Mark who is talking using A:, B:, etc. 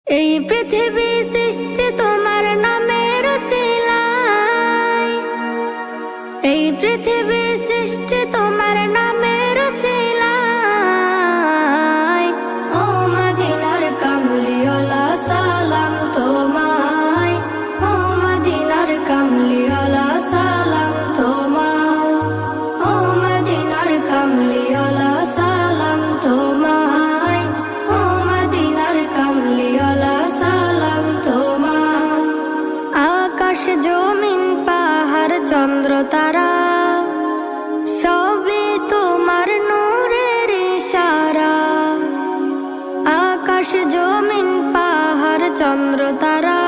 A: এই পৃথিবী সৃষ্টি তোমার নামের উসিলায়, এই পৃথিবী সৃষ্টি তোমার নামের উসিলায়। ও মদিনার কামলিওয়ালা সালাম তোমায়, ও মদিনার কামলিওয়ালা সালাম তোমায়, ও মদিনার কামলিওয়ালা সালাম তোমায়, ও মদিনার কামলিওয়ালা সালাম তোমায়। আকাশ জমিন পাহাড় চন্দ্র তারা সবই তোমার নূরের ইশারা। আকাশ জমিন পাহাড় চন্দ্র তারা